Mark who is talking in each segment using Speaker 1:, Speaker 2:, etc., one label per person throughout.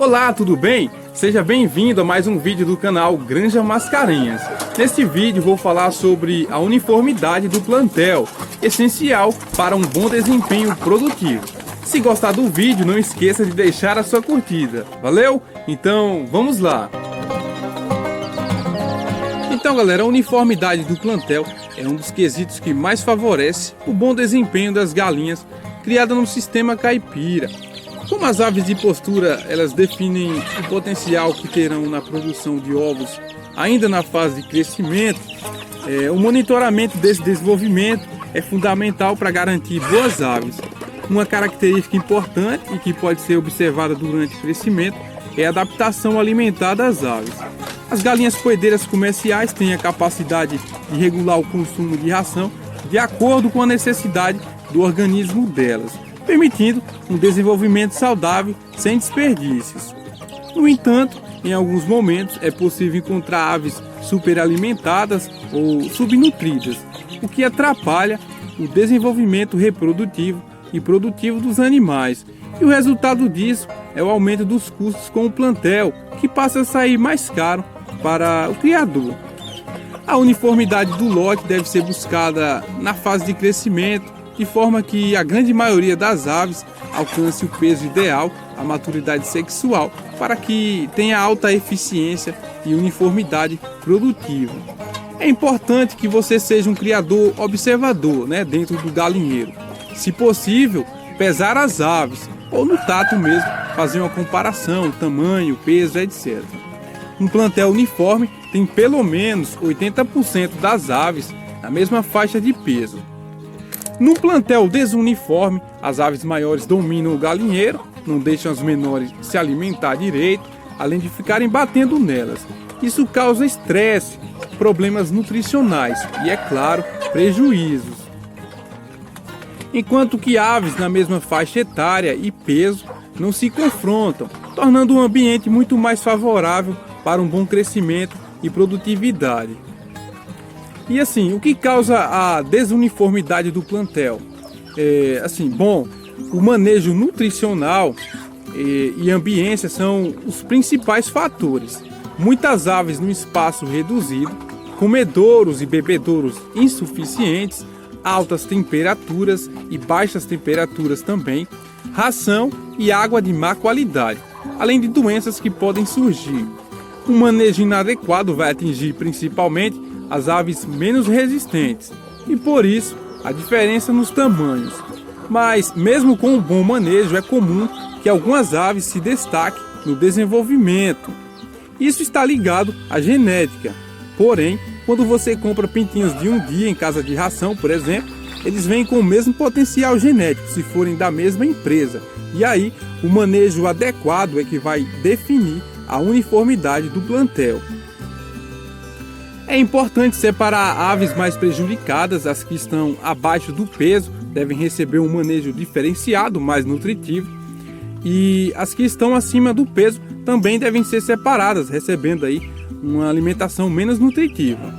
Speaker 1: Olá, tudo bem? Seja bem-vindo a mais um vídeo do canal Granja Mascarenhas. Neste vídeo vou falar sobre a uniformidade do plantel, essencial para um bom desempenho produtivo. Se gostar do vídeo, não esqueça de deixar a sua curtida. Valeu? Então, vamos lá! Então, galera, a uniformidade do plantel é um dos quesitos que mais favorece o bom desempenho das galinhas criadas no sistema caipira. Como as aves de postura, elas definem o potencial que terão na produção de ovos ainda na fase de crescimento, o monitoramento desse desenvolvimento é fundamental para garantir boas aves. Uma característica importante e que pode ser observada durante o crescimento é a adaptação alimentar das aves. As galinhas poedeiras comerciais têm a capacidade de regular o consumo de ração de acordo com a necessidade do organismo delas, permitindo um desenvolvimento saudável sem desperdícios. No entanto, em alguns momentos é possível encontrar aves superalimentadas ou subnutridas, o que atrapalha o desenvolvimento reprodutivo e produtivo dos animais. E o resultado disso é o aumento dos custos com o plantel, que passa a sair mais caro para o criador. A uniformidade do lote deve ser buscada na fase de crescimento, de forma que a grande maioria das aves alcance o peso ideal, a maturidade sexual, para que tenha alta eficiência e uniformidade produtiva. É importante que você seja um criador observador, dentro do galinheiro. Se possível, pesar as aves, ou no tato mesmo, fazer uma comparação, tamanho, peso, etc. Um plantel uniforme tem pelo menos 80% das aves na mesma faixa de peso. Num plantel desuniforme, as aves maiores dominam o galinheiro, não deixam as menores se alimentar direito, além de ficarem batendo nelas. Isso causa estresse, problemas nutricionais e, é claro, prejuízos. Enquanto que aves na mesma faixa etária e peso não se confrontam, tornando o ambiente muito mais favorável para um bom crescimento e produtividade. E assim, o que causa a desuniformidade do plantel? O manejo nutricional e ambiência são os principais fatores. Muitas aves num espaço reduzido, comedouros e bebedouros insuficientes, altas temperaturas e baixas temperaturas também, ração e água de má qualidade, além de doenças que podem surgir. Um manejo inadequado vai atingir principalmente as aves menos resistentes e, por isso, a diferença nos tamanhos. Mas, mesmo com um bom manejo, é comum que algumas aves se destaquem no desenvolvimento. Isso está ligado à genética. Porém, quando você compra pintinhos de um dia em casa de ração, por exemplo, eles vêm com o mesmo potencial genético se forem da mesma empresa. E aí, o manejo adequado é que vai definir a uniformidade do plantel. É importante separar aves mais prejudicadas. As que estão abaixo do peso devem receber um manejo diferenciado, mais nutritivo. E as que estão acima do peso também devem ser separadas, recebendo aí uma alimentação menos nutritiva.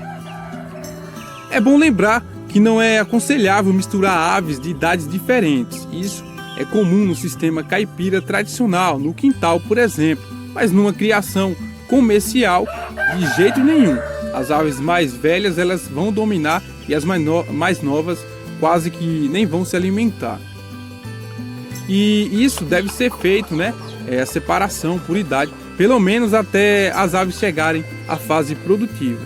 Speaker 1: É bom lembrar que não é aconselhável misturar aves de idades diferentes. Isso é comum no sistema caipira tradicional, no quintal, por exemplo, mas numa criação comercial, de jeito nenhum. As aves mais velhas elas vão dominar e as mais novas quase que nem vão se alimentar. E isso deve ser feito, a separação por idade, pelo menos até as aves chegarem à fase produtiva.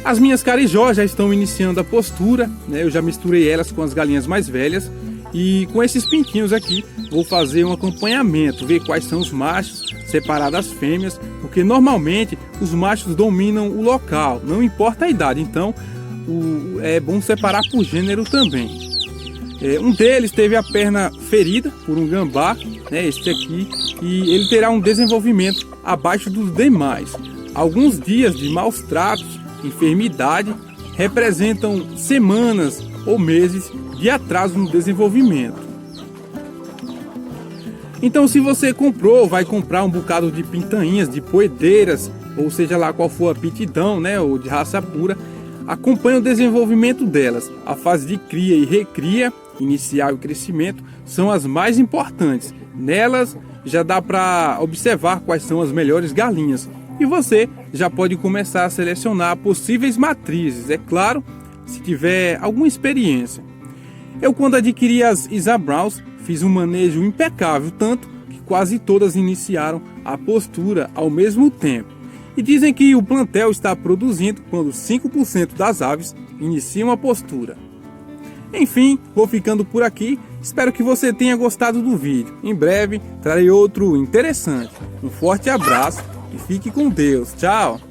Speaker 1: As minhas carijós já estão iniciando a postura, eu já misturei elas com as galinhas mais velhas e com esses pintinhos aqui vou fazer um acompanhamento, ver quais são os machos, separar das fêmeas, porque normalmente os machos dominam o local, não importa a idade, então é bom separar por gênero também. Um deles teve a perna ferida por um gambá, este aqui, e ele terá um desenvolvimento abaixo dos demais. Alguns dias de maus tratos, enfermidade, representam semanas ou meses de atraso no desenvolvimento. Então, se você vai comprar um bocado de pintainhas, de poedeiras, ou seja lá qual for a aptidão, ou de raça pura, acompanhe o desenvolvimento delas. A fase de cria e recria, inicial e crescimento, são as mais importantes. Nelas já dá para observar quais são as melhores galinhas. E você já pode começar a selecionar possíveis matrizes, é claro, se tiver alguma experiência. Eu, quando adquiri as Isa Browns, fiz um manejo impecável, tanto que quase todas iniciaram a postura ao mesmo tempo. E dizem que o plantel está produzindo quando 5% das aves iniciam a postura. Enfim, vou ficando por aqui. Espero que você tenha gostado do vídeo. Em breve trarei outro interessante. Um forte abraço e fique com Deus. Tchau!